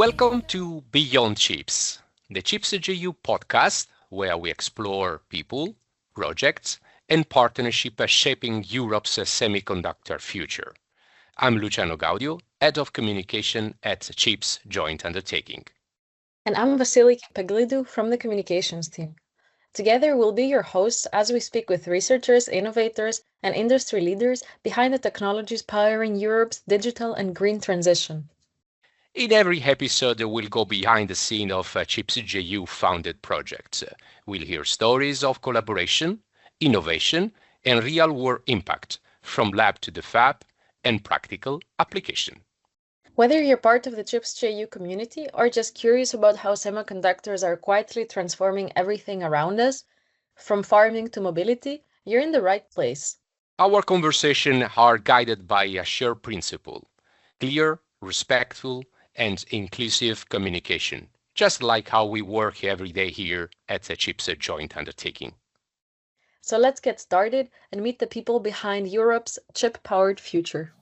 Welcome to Beyond Chips, the Chips GU podcast, where we explore people, projects, and partnerships shaping Europe's semiconductor future. I'm Luciano Gaudio, Head of Communication at Chips Joint Undertaking. And I'm Vasily Peglidou from the Communications team. Together, we'll be your hosts as we speak with researchers, innovators, and industry leaders behind the technologies powering Europe's digital and green transition. In every episode, we'll go behind the scene of Chips GU founded projects. We'll hear stories of collaboration, innovation, and real-world impact, from lab to the fab and practical application. Whether you're part of the Chips GU community or just curious about how semiconductors are quietly transforming everything around us, from farming to mobility, you're in the right place. Our conversations are guided by a shared principle: clear, respectful, and inclusive communication, just like how we work every day here at the Chips Joint Undertaking. So let's get started and meet the people behind Europe's chip-powered future.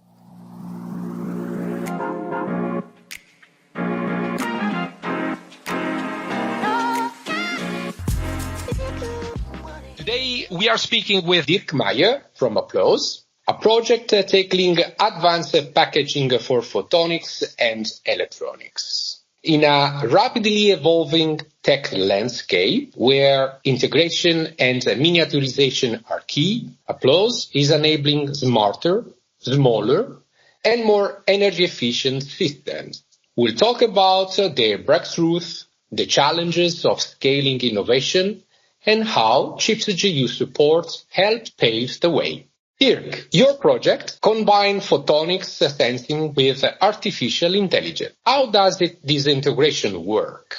Today, we are speaking with Dirk Meier from Applause, a project tackling advanced packaging for photonics and electronics. In a rapidly evolving tech landscape where integration and miniaturization are key, Applause is enabling smarter, smaller, and more energy-efficient systems. We'll talk about their breakthroughs, the challenges of scaling innovation, and how Chips GU support helped pave the way. Dirk, your project combines photonics sensing with artificial intelligence. How does this integration work?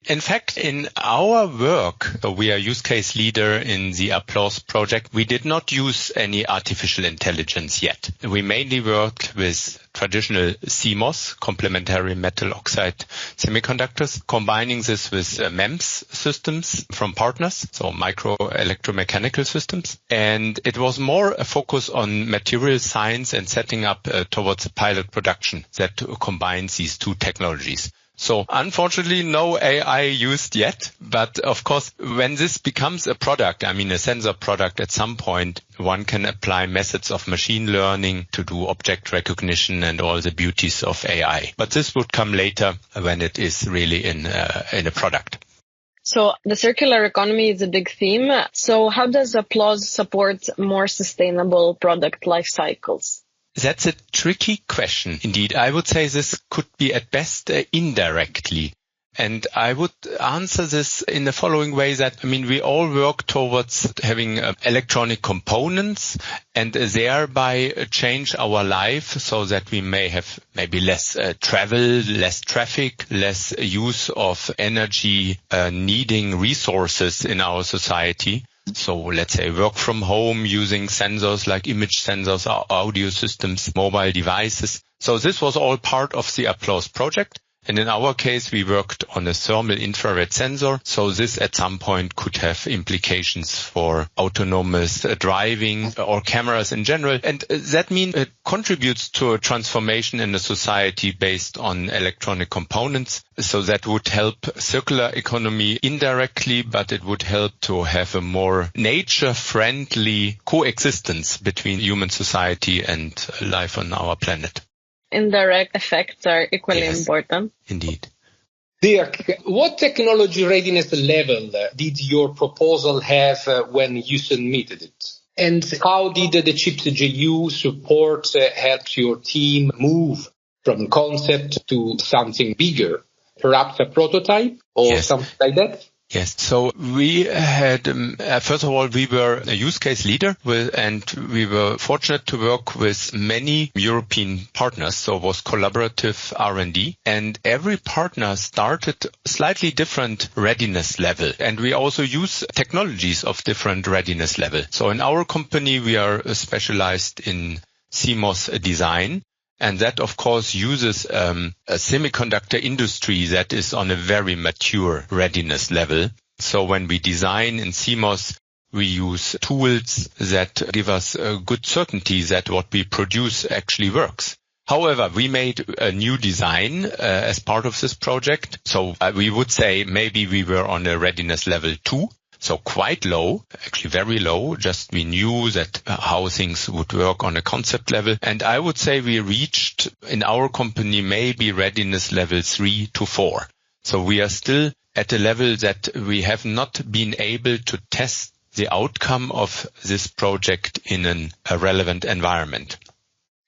In fact, in our work, we are use case leader in the Applause project. We did not use any artificial intelligence yet. We mainly worked with traditional CMOS, complementary metal oxide semiconductors, combining this with MEMS systems from partners, so micro electromechanical systems. And it was more a focus on material science and setting up towards a pilot production that combines these two technologies. So unfortunately, no AI used yet. But of course, when this becomes a product, a sensor product, at some point, one can apply methods of machine learning to do object recognition and all the beauties of AI. But this would come later when it is really in a product. So the circular economy is a big theme. So how does Applause support more sustainable product life cycles? That's a tricky question. Indeed, I would say this could be at best indirectly. And I would answer this in the following way that, we all work towards having electronic components and thereby change our life so that we may have maybe less travel, less traffic, less use of energy needing resources in our society. So let's say work from home using sensors like image sensors, audio systems, mobile devices. So this was all part of the Applause project. And in our case, we worked on a thermal infrared sensor. So this at some point could have implications for autonomous driving or cameras in general. And that means it contributes to a transformation in a society based on electronic components. So that would help circular economy indirectly, but it would help to have a more nature-friendly coexistence between human society and life on our planet. Indirect effects are equally important. Indeed. Dirk, what technology readiness level did your proposal have when you submitted it? And how did the Chips GU support help your team move from concept to something bigger? Perhaps a prototype or something like that? Yes. So we had, first of all, we were a use case leader and we were fortunate to work with many European partners. So it was collaborative R&D, and every partner started slightly different readiness level. And we also use technologies of different readiness level. So in our company, we are specialized in CMOS design. And that, of course, uses a semiconductor industry that is on a very mature readiness level. So when we design in CMOS, we use tools that give us a good certainty that what we produce actually works. However, we made a new design as part of this project. So we would say maybe we were on a readiness level 2. So quite low, actually very low. Just we knew that how things would work on a concept level. And I would say we reached in our company maybe readiness level 3 to 4. So we are still at a level that we have not been able to test the outcome of this project in a relevant environment.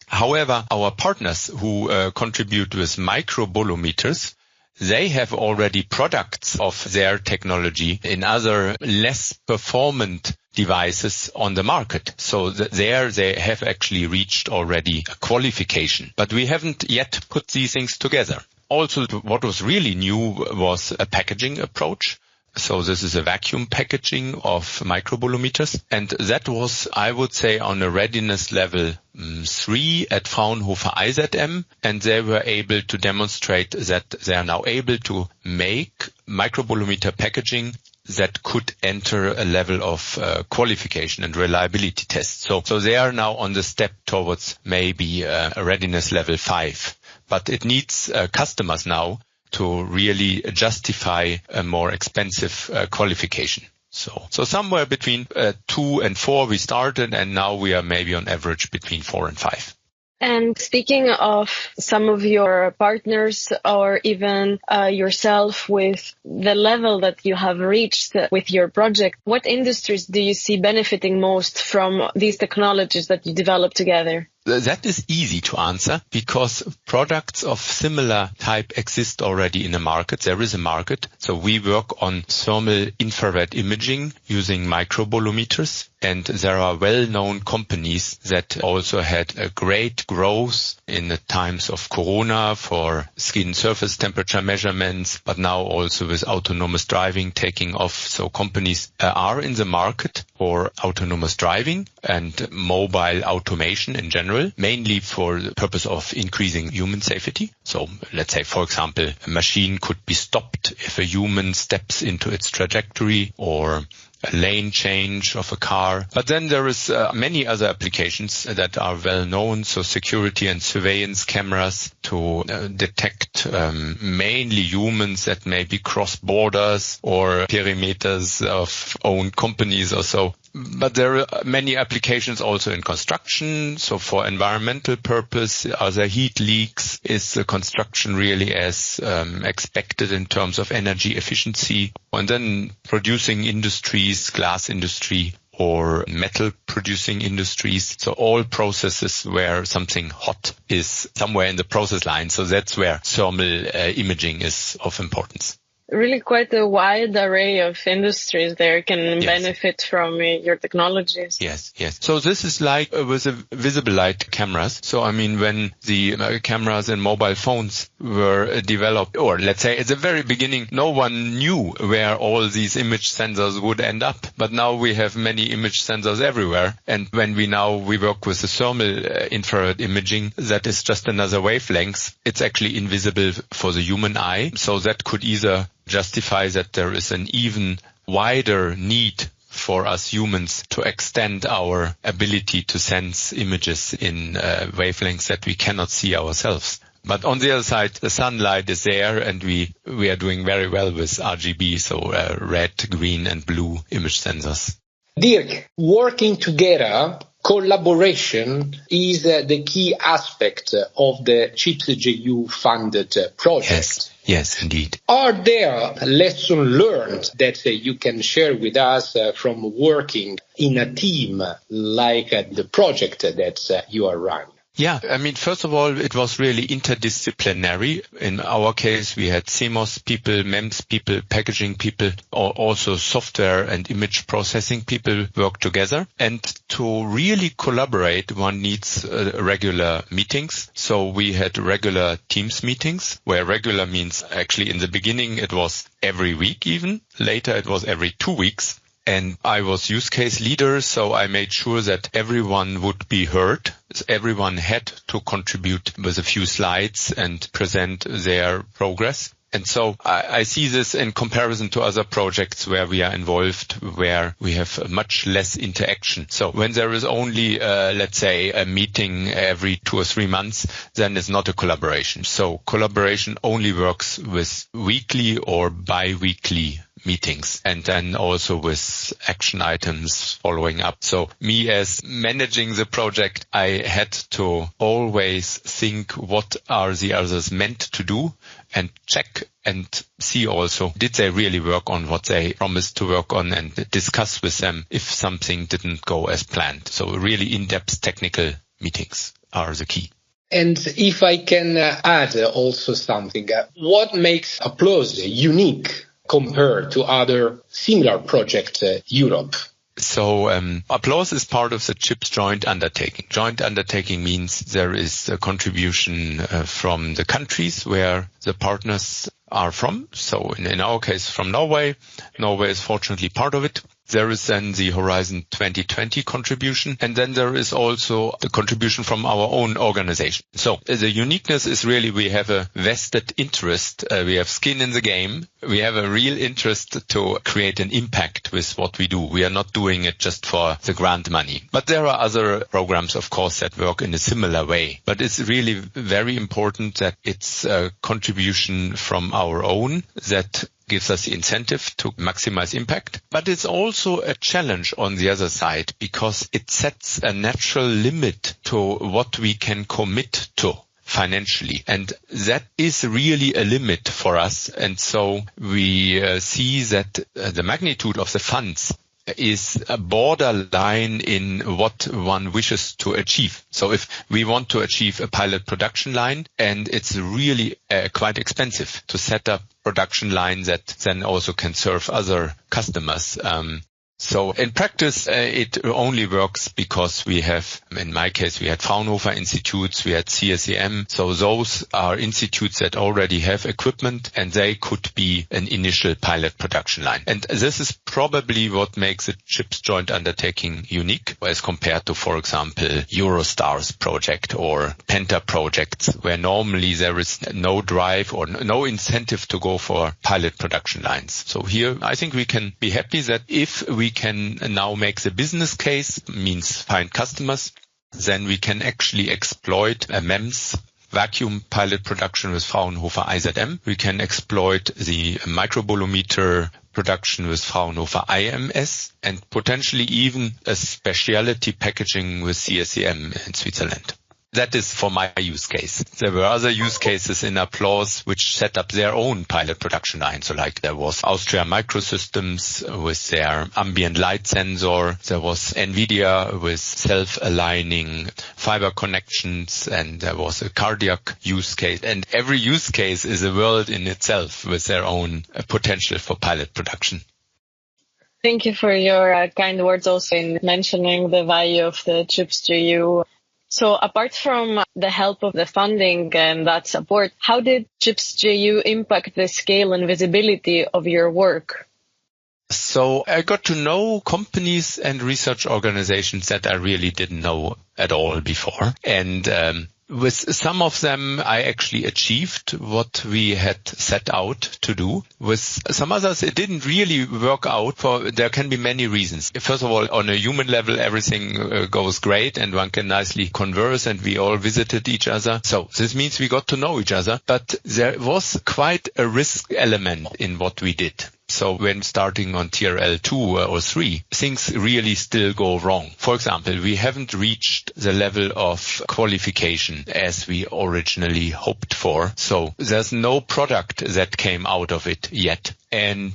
However, our partners who contribute with microbolometers, they have already products of their technology in other less performant devices on the market. So there they have actually reached already a qualification. But we haven't yet put these things together. Also, what was really new was a packaging approach. So this is a vacuum packaging of microbolometers. And that was, I would say, on a readiness level 3 at Fraunhofer IZM. And they were able to demonstrate that they are now able to make microbolometer packaging that could enter a level of qualification and reliability tests. So they are now on the step towards maybe a readiness level 5. But it needs customers now to really justify a more expensive qualification. So somewhere between 2 and 4 we started, and now we are maybe on average between 4 and 5. And speaking of some of your partners or even yourself with the level that you have reached with your project, what industries do you see benefiting most from these technologies that you develop together? That is easy to answer because products of similar type exist already in the market. There is a market. So we work on thermal infrared imaging using microbolometers. And there are well-known companies that also had a great growth in the times of Corona for skin surface temperature measurements, but now also with autonomous driving taking off. So companies are in the market for autonomous driving and mobile automation in general, mainly for the purpose of increasing human safety. So let's say, for example, a machine could be stopped if a human steps into its trajectory, or a lane change of a car. But then there is many other applications that are well known. So security and surveillance cameras to detect mainly humans that maybe cross borders or perimeters of own companies or so. But there are many applications also in construction. So for environmental purpose, are there heat leaks? Is the construction really as expected in terms of energy efficiency? And then producing industries, glass industry or metal producing industries. So all processes where something hot is somewhere in the process line. So that's where thermal imaging is of importance. Really quite a wide array of industries there can benefit from your technologies. Yes. So this is like with the visible light cameras. So I mean, when the cameras and mobile phones were developed, or let's say at the very beginning, no one knew where all these image sensors would end up. But now we have many image sensors everywhere. And when we work with the thermal infrared imaging, that is just another wavelength. It's actually invisible for the human eye. So that could either justify that there is an even wider need for us humans to extend our ability to sense images in wavelengths that we cannot see ourselves. But on the other side, the sunlight is there, and we are doing very well with RGB, so red, green and blue image sensors. Dirk, working together, collaboration is the key aspect of the ChipsJU funded project. Yes, indeed. Are there lessons learned that you can share with us from working in a team like the project that you are running? Yeah, I mean, first of all, it was really interdisciplinary. In our case, we had CMOS people, MEMS people, packaging people, or also software and image processing people work together. And to really collaborate, one needs regular meetings. So we had regular Teams meetings, where regular means actually in the beginning it was every week even. Later it was every 2 weeks. And I was use case leader, so I made sure that everyone would be heard. Everyone had to contribute with a few slides and present their progress. And so I see this in comparison to other projects where we are involved, where we have much less interaction. So when there is only, let's say, a meeting every 2 or 3 months, then it's not a collaboration. So collaboration only works with weekly or bi-weekly meetings, and then also with action items following up. So me as managing the project, I had to always think what are the others meant to do and check and see also, did they really work on what they promised to work on, and discuss with them if something didn't go as planned. So really in-depth technical meetings are the key. And if I can add also something, what makes Applause unique compared to other similar projects Europe? So Applause is part of the CHIPS joint undertaking. Joint undertaking means there is a contribution from the countries where the partners are from. So in our case, from Norway. Norway is fortunately part of it. There is then the Horizon 2020 contribution, and then there is also the contribution from our own organization. So the uniqueness is really we have a vested interest, we have skin in the game, we have a real interest to create an impact with what we do. We are not doing it just for the grant money. But there are other programs, of course, that work in a similar way. But it's really very important that it's a contribution from our own that gives us the incentive to maximize impact. But it's also a challenge on the other side, because it sets a natural limit to what we can commit to financially. And that is really a limit for us. And so we see that the magnitude of the funds is a borderline in what one wishes to achieve. So if we want to achieve a pilot production line, and it's really quite expensive to set up production line that then also can serve other customers. So in practice, it only works because we have, in my case, we had Fraunhofer institutes, we had CSEM. So those are institutes that already have equipment, and they could be an initial pilot production line. And this is probably what makes the CHIPS joint undertaking unique as compared to, for example, Eurostars project or Penta projects, where normally there is no drive or no incentive to go for pilot production lines. So here, I think we can be happy that if we can now make the business case, means find customers, then we can actually exploit a MEMS vacuum pilot production with Fraunhofer IZM. We can exploit the microbolometer production with Fraunhofer IMS, and potentially even a specialty packaging with CSEM in Switzerland. That is for my use case. There were other use cases in Applause which set up their own pilot production line. So like there was Austria Microsystems with their ambient light sensor. There was NVIDIA with self-aligning fiber connections, and there was a cardiac use case. And every use case is a world in itself with their own potential for pilot production. Thank you for your kind words also in mentioning the value of the CHIPS GU. So apart from the help of the funding and that support, how did CHIPS GU impact the scale and visibility of your work? So I got to know companies and research organizations that I really didn't know at all before. And with some of them, I actually achieved what we had set out to do. With some others, it didn't really work out. There can be many reasons. First of all, on a human level, everything goes great and one can nicely converse, and we all visited each other. So this means we got to know each other. But there was quite a risk element in what we did. So when starting on TRL 2 or 3, things really still go wrong. For example, we haven't reached the level of qualification as we originally hoped for. So there's no product that came out of it yet. And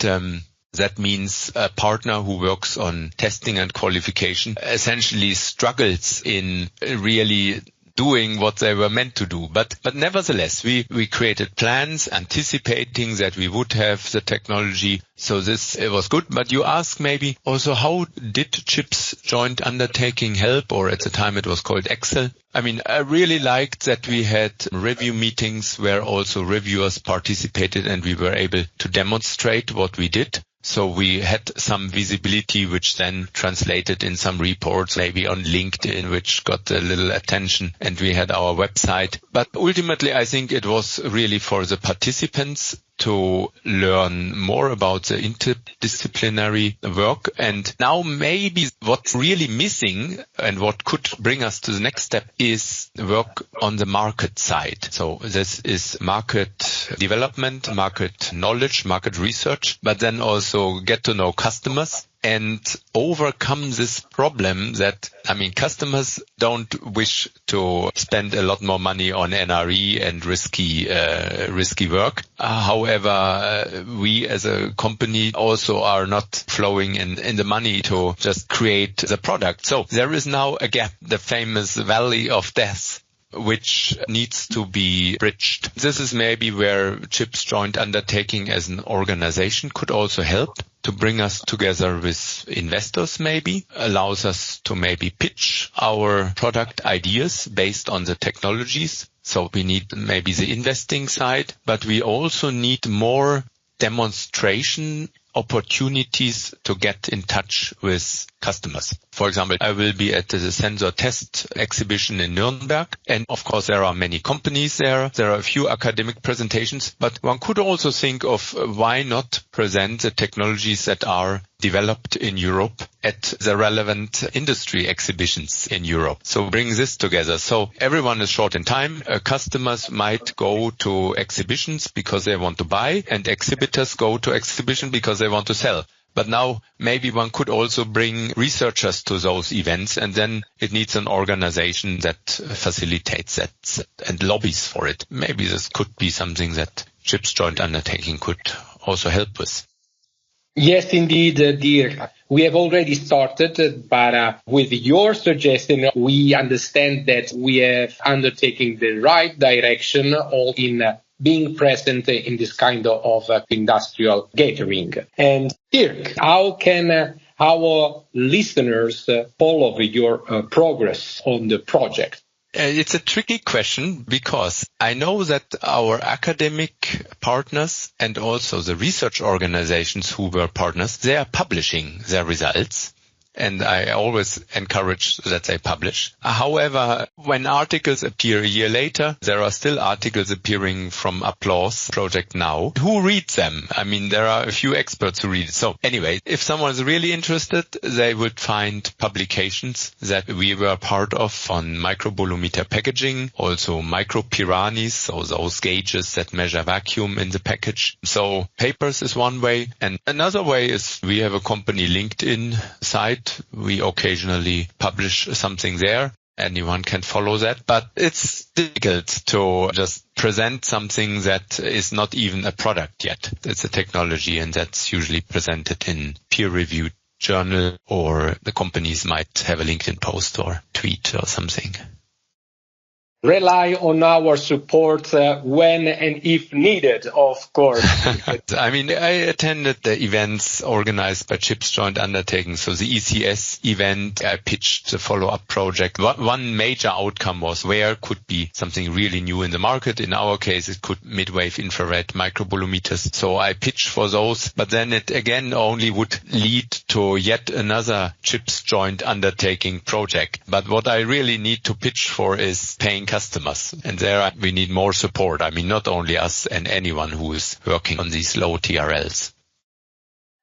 that means a partner who works on testing and qualification essentially struggles in really doing what they were meant to do. But nevertheless, we created plans anticipating that we would have the technology. So it was good. But you ask maybe also, how did CHIPS joint undertaking help? Or at the time it was called Excel. I mean, I really liked that we had review meetings where also reviewers participated and we were able to demonstrate what we did. So we had some visibility, which then translated in some reports, maybe on LinkedIn, which got a little attention, and we had our website. But ultimately, I think it was really for the participants to learn more about the interdisciplinary work. And now maybe what's really missing and what could bring us to the next step is work on the market side. So this is market development, market knowledge, market research, but then also get to know customers and overcome this problem that, customers don't wish to spend a lot more money on NRE and risky work. However, we as a company also are not flowing in the money to just create the product. So there is now a gap, the famous valley of death, which needs to be bridged. This is maybe where CHIPS Joint Undertaking as an organization could also help to bring us together with investors, maybe allows us to maybe pitch our product ideas based on the technologies. So we need maybe the investing side, but we also need more demonstration opportunities to get in touch with customers. For example, I will be at the sensor test exhibition in Nuremberg. And of course, there are many companies there. There are a few academic presentations, but one could also think of why not present the technologies that are developed in Europe at the relevant industry exhibitions in Europe. So bring this together. So everyone is short in time. Customers might go to exhibitions because they want to buy, and exhibitors go to exhibition because they want to sell. But now maybe one could also bring researchers to those events, and then it needs an organization that facilitates that and lobbies for it. Maybe this could be something that CHIPS Joint Undertaking could also help with. Yes, indeed, Dirk. We have already started, but with your suggestion, we understand that we have undertaken the right direction, all in being present in this kind of industrial gathering. And Dirk, how can our listeners follow your progress on the project? It's a tricky question because I know that our academic partners and also the research organizations who were partners, they are publishing their results. And I always encourage that they publish. However, when articles appear a year later, there are still articles appearing from Applause Project now. Who reads them? There are a few experts who read it. So anyway, if someone is really interested, they would find publications that we were part of on microbolometer packaging, also micropiranis, so those gauges that measure vacuum in the package. So papers is one way. And another way is we have a company LinkedIn site. We occasionally publish something there. Anyone can follow that, but it's difficult to just present something that is not even a product yet. It's a technology, and that's usually presented in peer-reviewed journal, or the companies might have a LinkedIn post or tweet or something. Rely on our support when and if needed, of course. I attended the events organized by CHIPS Joint Undertaking. So the ECS event, I pitched the follow-up project. One major outcome was where could be something really new in the market. In our case, it could mid-wave infrared microbolometers. So I pitched for those, but then it again only would lead to yet another CHIPS Joint Undertaking project. But what I really need to pitch for is paying customers. And there we need more support. Not only us and anyone who is working on these low TRLs.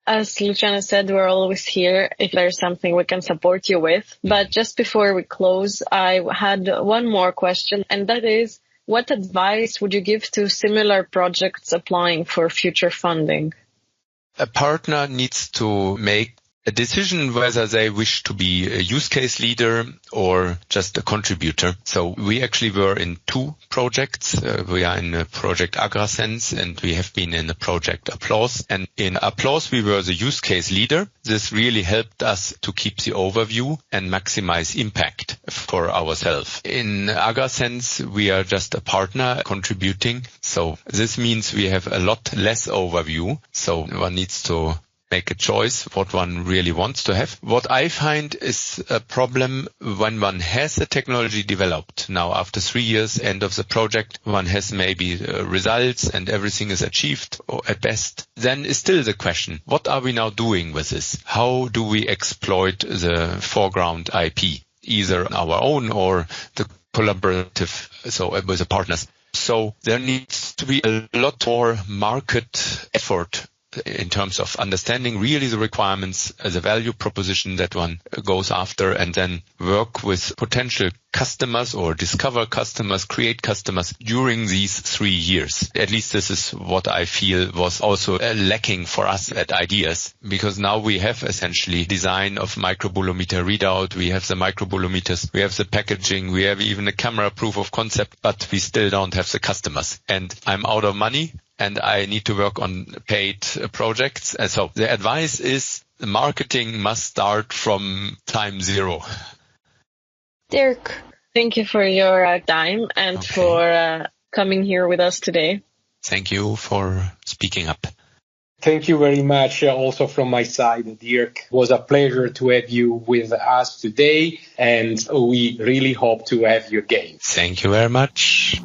As Luciano said, we're always here if there's something we can support you with. But just before we close, I had one more question, and that is, what advice would you give to similar projects applying for future funding? A partner needs to make a decision whether they wish to be a use case leader or just a contributor. So we actually were in two projects. We are in a project AgraSense, and we have been in the project Applause. And in Applause, we were the use case leader. This really helped us to keep the overview and maximize impact for ourselves. In AgraSense, we are just a partner contributing. So this means we have a lot less overview. So one needs to make a choice what one really wants to have. What I find is a problem when one has the technology developed. Now, after 3 years, end of the project, one has maybe results and everything is achieved or at best. Then is still the question, what are we now doing with this? How do we exploit the foreground IP, either our own or the collaborative, so with the partners? So there needs to be a lot more market effort in terms of understanding really the requirements, the value proposition that one goes after, and then work with potential customers or discover customers, create customers during these 3 years. At least this is what I feel was also lacking for us at Ideas, because now we have essentially design of microbolometer readout, we have the microbolometers, we have the packaging, we have even a camera proof of concept, but we still don't have the customers. And I'm out of money, and I need to work on paid projects. And so the advice is the marketing must start from time zero. Dirk, thank you for your time and for coming here with us today. Thank you for speaking up. Thank you very much. Also from my side, Dirk, it was a pleasure to have you with us today, and we really hope to have you again. Thank you very much.